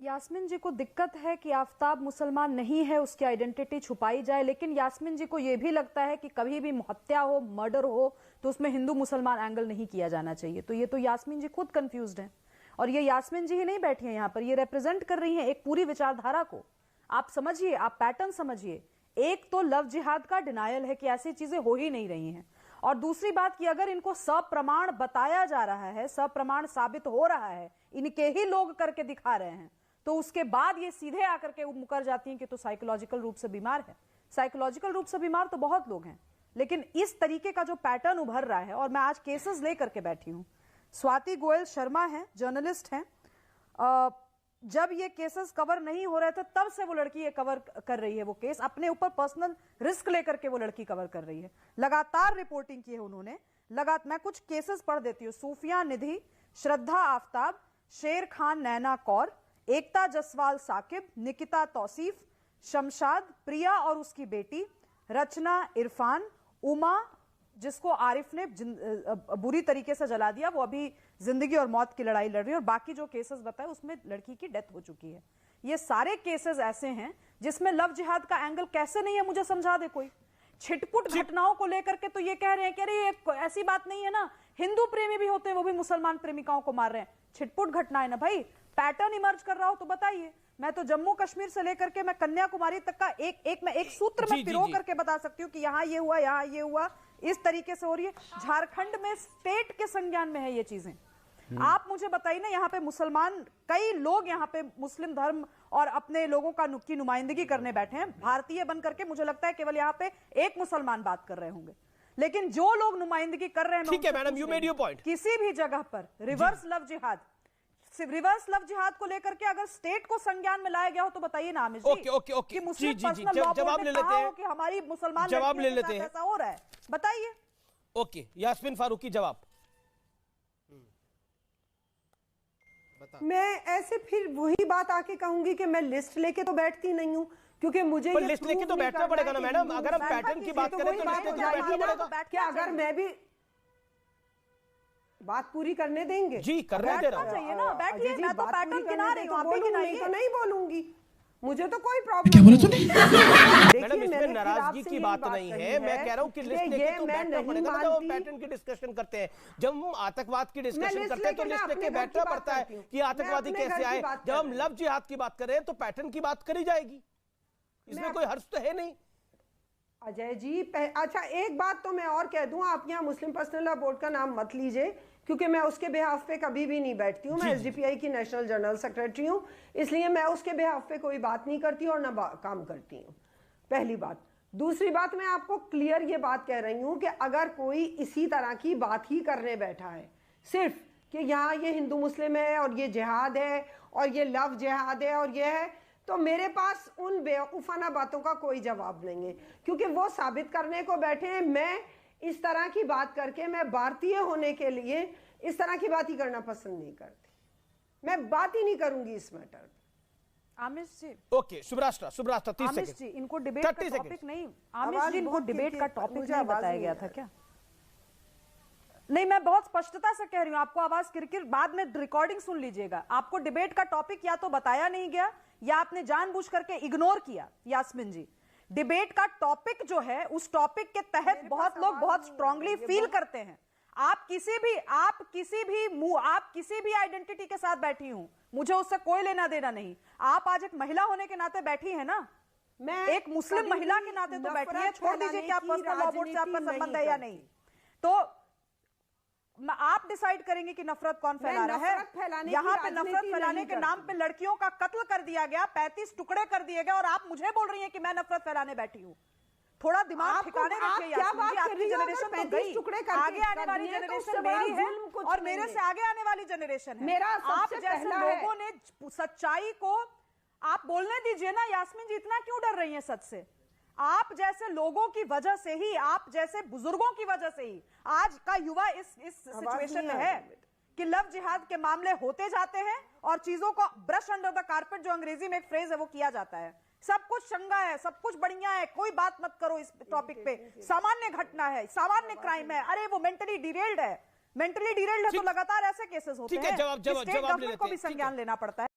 यास्मीन जी को दिक्कत है कि आफताब मुसलमान नहीं है, उसकी आइडेंटिटी छुपाई जाए, लेकिन यास्मीन जी को यह भी लगता है कि कभी भी हत्या हो, मर्डर हो तो उसमें हिंदू मुसलमान एंगल नहीं किया जाना चाहिए। तो ये तो यास्मीन जी खुद कंफ्यूज्ड हैं, और ये यास्मीन जी ही नहीं बैठी हैं यहाँ पर, ये रिप्रेजेंट कर रही हैं एक पूरी विचारधारा को। आप समझिए, आप पैटर्न समझिए। एक तो लव जिहाद का डिनायल है कि ऐसी चीजें हो ही नहीं रही हैं, और दूसरी बात कि अगर इनको सप्रमाण बताया जा रहा है, सप्रमाण साबित हो रहा है, इनके ही लोग करके दिखा रहे हैं, तो उसके बाद ये सीधे आकर के मुकर जाती हैं कि तो साइकोलॉजिकल रूप से बीमार है। साइकोलॉजिकल रूप से बीमार तो बहुत लोग हैं, लेकिन इस तरीके का जो पैटर्न उभर रहा है, और मैं आज केसेस लेकर के बैठी हूं। स्वाति गोयल शर्मा है, जर्नलिस्ट हैं। जब ये केसेस कवर नहीं हो रहे थे तब से वो लड़की ये कवर कर रही है, वो केस अपने ऊपर पर्सनल रिस्क लेकर के वो लड़की कवर कर रही है, लगातार रिपोर्टिंग की है उन्होंने। मैं कुछ केसेस पढ़ देती हूँ। सूफिया निधि, श्रद्धा आफ्ताब, शेर खान नैना कौर, एकता जसवाल साकिब, निकिता तौसीफ, शमशाद, प्रिया और उसकी बेटी, रचना इरफान, उमा जिसको आरिफ ने बुरी तरीके से जला दिया, वो अभी जिंदगी और मौत की लड़ाई लड़ रही है, और बाकी जो केसेस बताए उसमें लड़की की डेथ हो चुकी है। ये सारे केसेस ऐसे हैं जिसमें लव जिहाद का एंगल कैसे नहीं है, मुझे समझा दे कोई। छिटपुट घटनाओं को लेकर के तो ये कह रहे हैं कि अरे ये ऐसी बात नहीं है ना, हिंदू प्रेमी भी होते हैं, वो भी मुसलमान प्रेमिकाओं को मार रहे हैं। छिटपुट घटना है ना भाई, पैटर्न इमर्ज कर रहा हो तो बताइए। मैं तो जम्मू कश्मीर से लेकर के मैं कन्याकुमारी तक का एक सूत्र में पिरो करके बता सकती हूँ कि यहाँ ये हुआ, यहाँ ये हुआ, इस तरीके से हो रही है। झारखंड में स्टेट के संज्ञान में है ये चीजें। आप मुझे बताइए ना, यहाँ पे मुसलमान, कई लोग यहाँ पे मुस्लिम धर्म और अपने लोगों की नुमाइंदगी करने बैठे हैं, भारतीय बन करके। मुझे लगता है केवल यहाँ पे एक मुसलमान बात कर रहे होंगे, लेकिन जो लोग नुमाइंदगी कर रहे हैं, ठीक है madam, you made your point. किसी भी जगह पर रिवर्स लव जिहाद को लेकर के अगर स्टेट को संज्ञान में लाया गया हो तो बताइए ना आमिर जी। ओके कि मुस्लिम पर्सनल लॉ बोर्ड ने कहा हो कि हमारी मुसलमान जवाब ले लेते हैं, ऐसा हो रहा है, बताइए। ओके, यास्मीन फारूकी जवाब। मैं ऐसे फिर वही बात आके कहूंगी कि मैं लिस्ट लेके तो बैठती नहीं हूँ, क्योंकि मुझे ये लिस्ट लेके तो बैठना पड़ेगा ना मैडम। अगर हम पैटर्न की बात करें तो लिस्ट लेके बैठना पड़ेगा। क्या अगर मैं भी बात पूरी करने देंगे? जी, करने दे रहा हूं। चाहिए ना, बैठिए। मैं तो पैटर्न गिना रही हूं, आप भी गिनाइए। तो नहीं बोलूंगी, मुझे तो कोई प्रॉब्लम क्या बोला तूने? मैडम इसमें नाराजगी की बात नहीं है, मैं कह रहा हूं कि लिस्ट लेके तो बैठना पड़ेगा। जब हम पैटर्न की डिस्कशन करते हैं, जब हम आतंकवाद की डिस्कशन करते हैं तो लिस्ट लेके बैठना पड़ता है कि आतंकवादी कैसे आए। जब हम लव जिहाद की बात करें तो पैटर्न की बात करी जाएगी, इसमें कोई हर्ष तो है नहीं। अजय जी, अच्छा एक बात तो मैं और कह दूं, आप यहाँ मुस्लिम पर्सनल लॉ बोर्ड का नाम मत लीजिए, क्योंकि मैं उसके बिहाफ पे कभी भी नहीं बैठती हूँ। मैं एसडीपीआई की नेशनल जनरल सेक्रेटरी हूँ, इसलिए मैं उसके बिहाफ पे कोई बात नहीं करती और ना काम करती हूँ, पहली बात। दूसरी बात, मैं आपको क्लियर ये बात कह रही हूँ कि अगर कोई इसी तरह की बात ही करने बैठा है, सिर्फ कि यहाँ ये हिंदू मुस्लिम है और ये जिहाद है और ये लव जिहाद है और ये है, तो मेरे पास उन बेवकूफ़ाना बातों का कोई जवाब नहीं है, क्योंकि वो साबित करने को बैठे हैं। मैं इस तरह की बात करके, मैं भारतीय होने के लिए इस तरह की बात ही करना पसंद नहीं करती, मैं बात ही नहीं करूंगी इस मैटर पे। आमिर जी, ओके, शुभराष्ट्र 30 सेकंड जी, इनको डिबेट का टॉपिक नहीं, आमिर जी इनको डिबेट का टॉपिक नहीं बताया गया था क्या? नहीं, मैं बहुत स्पष्टता से कह रही हूं, आपको आवाज किरकिर, बाद में रिकॉर्डिंग सुन लीजिएगा। आपको डिबेट का टॉपिक या तो बताया नहीं गया या आपने जानबूझ करके इग्नोर किया। यास्मीन जी, डिबेट का टॉपिक जो है, उस टॉपिक के तहत बहुत लोग बहुत स्ट्रांगली फील करते हैं। आप किसी भी आइडेंटिटी के साथ बैठी हूं, मुझे उससे कोई लेना देना नहीं। आप आज एक महिला होने के नाते बैठी है ना, मैं एक मुस्लिम महिला के नाते तो बैठी है। छोड़ दीजिए कि आप पर्सनल लॉ बोर्ड से आपका संबंध है या नहीं, तो आप डिसाइड करेंगे कि नफरत कौन फैला रहा है। यहाँ पे नफरत फैलाने के नाम पे लड़कियों का कत्ल कर दिया गया, 35 टुकड़े कर दिए गए, और आप मुझे बोल रही हैं कि मैं नफरत फैलाने बैठी हूँ। थोड़ा दिमाग ठिकाने रखिए यास्मीन जी, आपकी जनरेशन तो गई, आगे आने वाली जनरेशन मेरी है और मेरे से आगे आने वाली जनरेशन है। आप जैसे लोगों ने सच्चाई को, आप बोलने दीजिए ना यास्मीन जी, इतना क्यों डर रही हैं सच से? आप जैसे लोगों की वजह से ही, आप जैसे बुजुर्गों की वजह से ही आज का युवा इस सिचुएशन में है कि लव जिहाद के मामले होते जाते हैं और चीजों को ब्रश अंडर द कारपेट, जो अंग्रेजी में एक फ्रेज है, वो किया जाता है। सब कुछ चंगा है, सब कुछ बढ़िया है, कोई बात मत करो इस टॉपिक पे, सामान्य घटना है, सामान्य क्राइम है, अरे वो मेंटली डिरेल्ड है तो लगातार ऐसे केसेस होते हैं। जवाब को भी संज्ञान लेना पड़ता है।